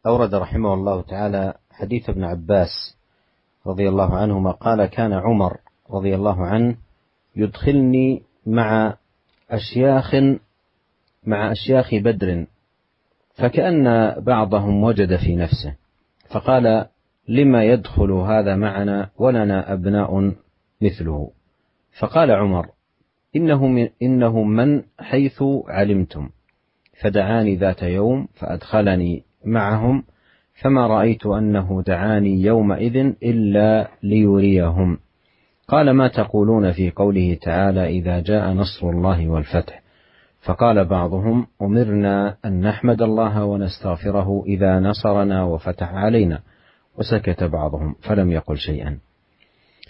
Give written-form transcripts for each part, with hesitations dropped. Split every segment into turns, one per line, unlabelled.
أورد رحمه الله تعالى حديث ابن عباس رضي الله عنهما قال: كان عمر رضي الله عنه يدخلني مع أشياخ بدر، فكأن بعضهم وجد في نفسه فقال: لما يدخل هذا معنا ولنا أبناء مثله؟ فقال عمر: إنه من حيث علمتم. فدعاني ذات يوم فأدخلني معهم، فما رأيت أنه دعاني يومئذ إلا ليريهم. قال: ما تقولون في قوله تعالى: إذا جاء نصر الله والفتح؟ فقال بعضهم: أمرنا أن نحمد الله ونستغفره إذا نصرنا وفتح علينا. وسكت بعضهم فلم يقل شيئا.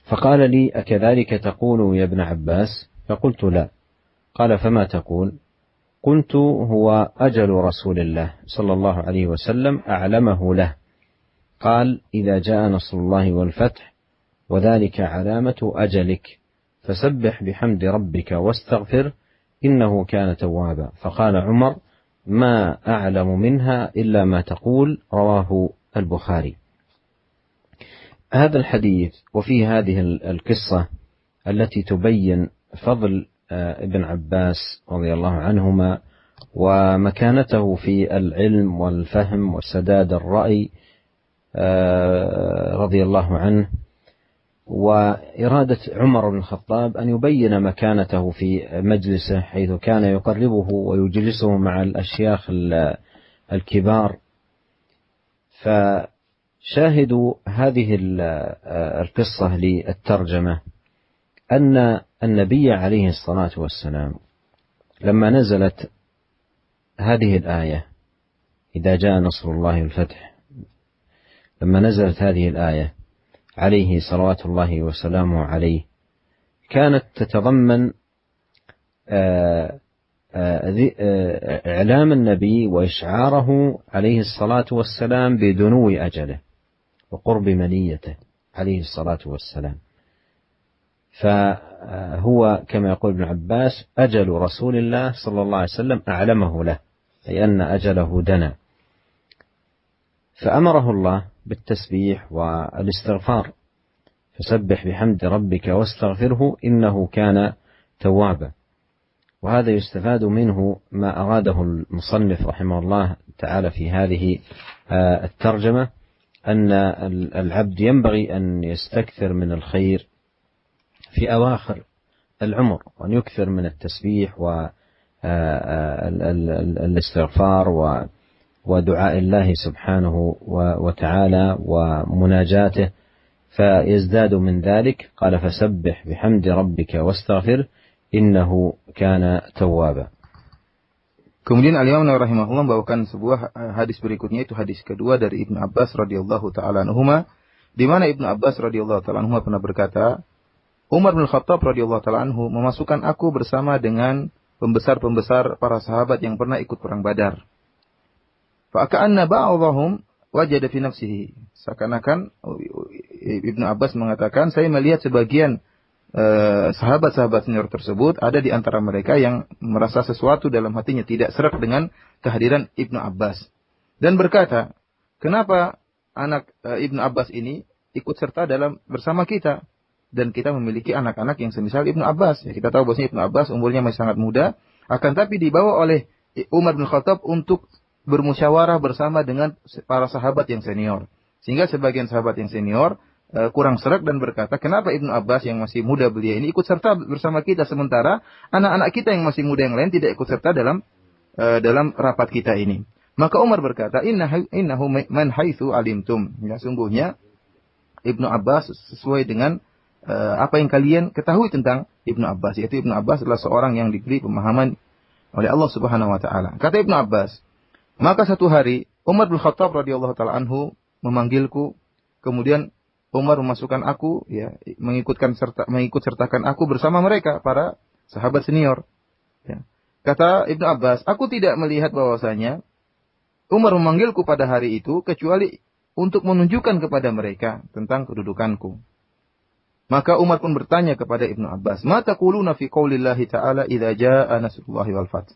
فقال لي: أكذلك تقول يا ابن عباس؟ فقلت: لا. قال: فما تقول؟ قلت: هو أجل رسول الله صلى الله عليه وسلم أعلمه له. قال: إذا جاء نصر الله والفتح وذلك علامة أجلك، فسبح بحمد ربك واستغفر إنه كان توابا. فقال عمر: ما أعلم منها إلا ما تقول. رواه البخاري. هذا الحديث وفيه هذه القصة التي تبين فضل ابن عباس رضي الله عنهما ومكانته في العلم والفهم وسداد الرأي رضي الله عنه، وإرادة عمر بن الخطاب أن يبين مكانته في مجلسه حيث كان يقربه ويجلسه مع الأشياخ الكبار. فشاهدوا هذه القصة للترجمة أن النبي عليه الصلاة والسلام لما نزلت هذه الآية: إذا جاء نصر الله والفتح، لما نزلت هذه الآية عليه صلوات الله وسلامه عليه، كانت تتضمن إعلام النبي وإشعاره عليه الصلاة والسلام بدنو أجله وقرب منيته عليه الصلاة والسلام. فهو كما يقول ابن عباس: أجل رسول الله صلى الله عليه وسلم أعلمه له، أي أن أجله دنا. فأمره الله بالتسبيح والاستغفار: فسبح بحمد ربك واستغفره إنه كان توابا. وهذا يستفاد منه ما أراده المصنف رحمه الله تعالى في هذه الترجمة، أن العبد ينبغي أن يستكثر من الخير في أواخر العمر، وأن يكثر من التسبيح والاستغفار ودعاء الله سبحانه وتعالى ومناجاته، فيزداد من ذلك. قال: فسبح بحمد ربك واستغفر إنه كان توابا.
Kemudian Al-Imam Nawawi rahimahullah membawakan sebuah hadis berikutnya, itu hadis kedua dari Ibnu Abbas radhiyallahu taala anhuma, di mana Ibnu Abbas radhiyallahu taala anhuma pernah berkata, Umar bin Khattab radhiyallahu taala anhu memasukkan aku bersama dengan pembesar-pembesar para sahabat yang pernah ikut perang Badar. Fa ka'anna ba'dhum wajada fi nafsihi. Seakan-akan Ibnu Abbas mengatakan, saya melihat sebagian sahabat-sahabat senior tersebut ada di antara mereka yang merasa sesuatu dalam hatinya tidak serak dengan kehadiran Ibnu Abbas, dan berkata, kenapa anak Ibnu Abbas ini ikut serta bersama kita, dan kita memiliki anak-anak yang semisal Ibnu Abbas. Ya, kita tahu bahwasanya Ibnu Abbas umurnya masih sangat muda, akan tapi dibawa oleh Umar bin Khattab untuk bermusyawarah bersama dengan para sahabat yang senior, sehingga sebagian sahabat yang senior kurang serak dan berkata, kenapa Ibnu Abbas yang masih muda belia ini ikut serta bersama kita, sementara anak-anak kita yang masih muda yang lain tidak ikut serta dalam rapat kita ini. Maka Umar berkata, innahu man haitsu alimtum. Ya, sungguhnya Ibnu Abbas sesuai dengan apa yang kalian ketahui tentang Ibnu Abbas, yaitu Ibnu Abbas adalah seorang yang diberi pemahaman oleh Allah Subhanahu wa taala. Kata Ibnu Abbas, maka satu hari Umar bin Khattab radhiyallahu taala anhu memanggilku, kemudian Umar memasukkan aku, ya, mengikut sertakan aku bersama mereka para sahabat senior. Ya. Kata Ibnu Abbas, aku tidak melihat bahwasanya Umar memanggilku pada hari itu kecuali untuk menunjukkan kepada mereka tentang kedudukanku. Maka Umar pun bertanya kepada Ibnu Abbas, "Ma taquluna fi qaulillahi ta'ala idza jaa'a nasrullahi wal fath?"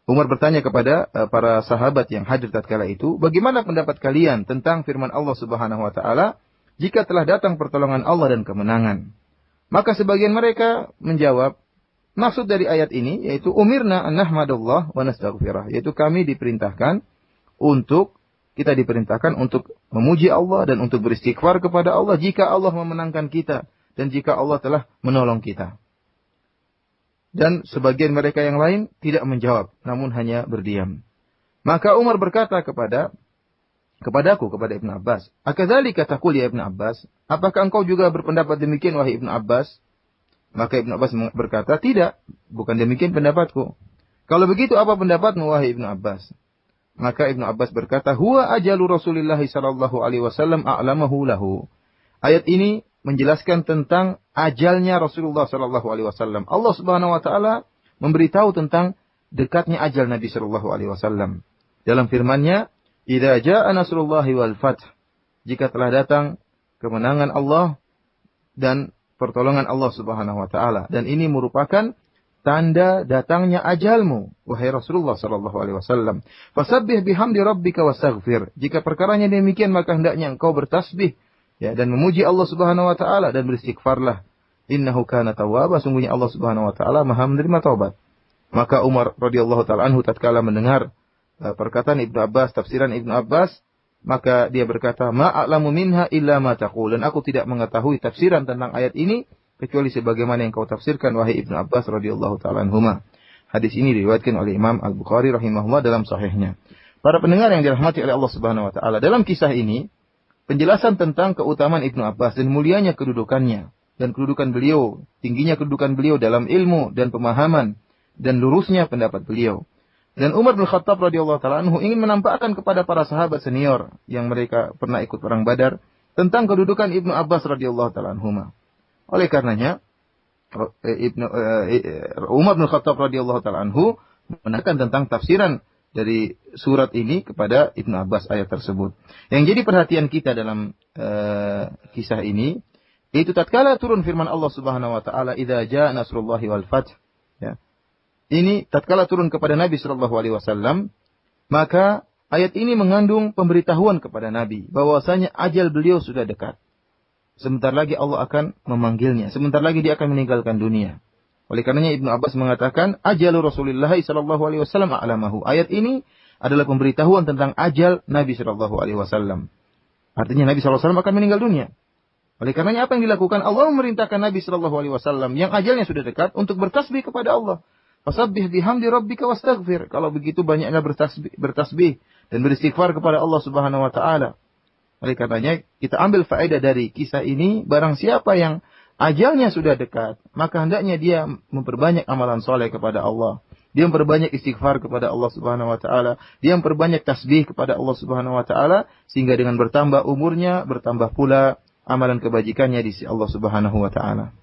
Umar bertanya kepada para sahabat yang hadir tatkala itu, bagaimana pendapat kalian tentang firman Allah Subhanahu wa taala, jika telah datang pertolongan Allah dan kemenangan? Maka sebagian mereka menjawab, maksud dari ayat ini yaitu umirna an nahmadallah wa nastaghfirah, yaitu kita diperintahkan untuk memuji Allah dan untuk beristighfar kepada Allah jika Allah memenangkan kita dan jika Allah telah menolong kita. Dan sebagian mereka yang lain tidak menjawab, namun hanya berdiam. Maka Umar berkata kepada Ibnu Abbas, "Akadzalika taqul ya Ibnu Abbas? Apakah engkau juga berpendapat demikian wahai Ibnu Abbas?" Maka Ibnu Abbas berkata, "Tidak, bukan demikian pendapatku." "Kalau begitu apa pendapatmu wahai Ibnu Abbas?" Maka Ibnu Abbas berkata, "Huwa ajalu Rasulillah sallallahu alaihi wasallam a'lamahu lahu." Ayat ini menjelaskan tentang ajalnya Rasulullah sallallahu alaihi wasallam. Allah Subhanahu wa taala memberitahu tentang dekatnya ajal Nabi sallallahu alaihi wasallam. Dalam firman-Nya, "Idza jaa nasrullahi wal fath." Jika telah datang kemenangan Allah dan pertolongan Allah Subhanahu wa taala, dan ini merupakan tanda datangnya ajalmu wahai Rasulullah sallallahu alaihi wasallam. Fasabbih bihamdi rabbika wastaghfir. Jika perkaranya demikian maka hendaknya engkau bertasbih dan memuji Allah Subhanahu wa taala dan beristighfarlah. Innahu kana tawwaba, sungguhnya Allah Subhanahu wa taala Maha menerima taubat. Maka Umar radhiyallahu taala anhu tatkala mendengar perkataan Ibnu Abbas, tafsiran Ibnu Abbas, maka dia berkata, "Ma a'lamu minha illa ma taqul." Dan aku tidak mengetahui tafsiran tentang ayat ini kecuali sebagaimana yang kau tafsirkan wahai Ibnu Abbas radhiyallahu taala anhuma. Hadis ini diriwayatkan oleh Imam Al-Bukhari rahimahullah dalam sahihnya. Para pendengar yang dirahmati oleh Allah Subhanahu wa taala, dalam kisah ini penjelasan tentang keutamaan Ibnu Abbas dan mulianya kedudukannya dan kedudukan beliau, tingginya kedudukan beliau dalam ilmu dan pemahaman dan lurusnya pendapat beliau. Dan Umar bin Khattab radhiyallahu taala anhu ingin menampakkan kepada para sahabat senior yang mereka pernah ikut perang Badar tentang kedudukan Ibnu Abbas radhiyallahu taala anhuma. Oleh karenanya Umar bin Khattab radhiyallahu taala anhu menekankan tentang tafsiran dari surat ini kepada Ibnu Abbas ayat tersebut. Yang jadi perhatian kita dalam kisah ini itu tatkala turun firman Allah Subhanahu wa taala, "Idza jaa nasrullahi wal fath." Ya. Ini tatkala turun kepada Nabi sallallahu alaihi wasallam, maka ayat ini mengandung pemberitahuan kepada Nabi bahwasanya ajal beliau sudah dekat. Sebentar lagi Allah akan memanggilnya, sebentar lagi dia akan meninggalkan dunia. Oleh karenanya Ibnu Abbas mengatakan, "Ajalu Rasulillah sallallahu alaihi wasallam a'lamahu." Ayat ini adalah pemberitahuan tentang ajal Nabi sallallahu alaihi wasallam. Artinya Nabi sallallahu alaihi wasallam akan meninggal dunia. Oleh karenanya apa yang dilakukan? Allah memerintahkan Nabi sallallahu alaihi wasallam yang ajalnya sudah dekat untuk bertasbih kepada Allah. Fasabbih bihamdi rabbika wastaghfir. Kalau begitu banyaknya bertasbih dan beristighfar kepada Allah Subhanahu wa taala. Oleh karenanya kita ambil faedah dari kisah ini, barang siapa yang ajalnya sudah dekat, maka hendaknya dia memperbanyak amalan soleh kepada Allah. Dia memperbanyak istighfar kepada Allah Subhanahu wa taala, dia memperbanyak tasbih kepada Allah Subhanahu wa taala, sehingga dengan bertambah umurnya, bertambah pula amalan kebajikannya di sisi Allah Subhanahu wa taala.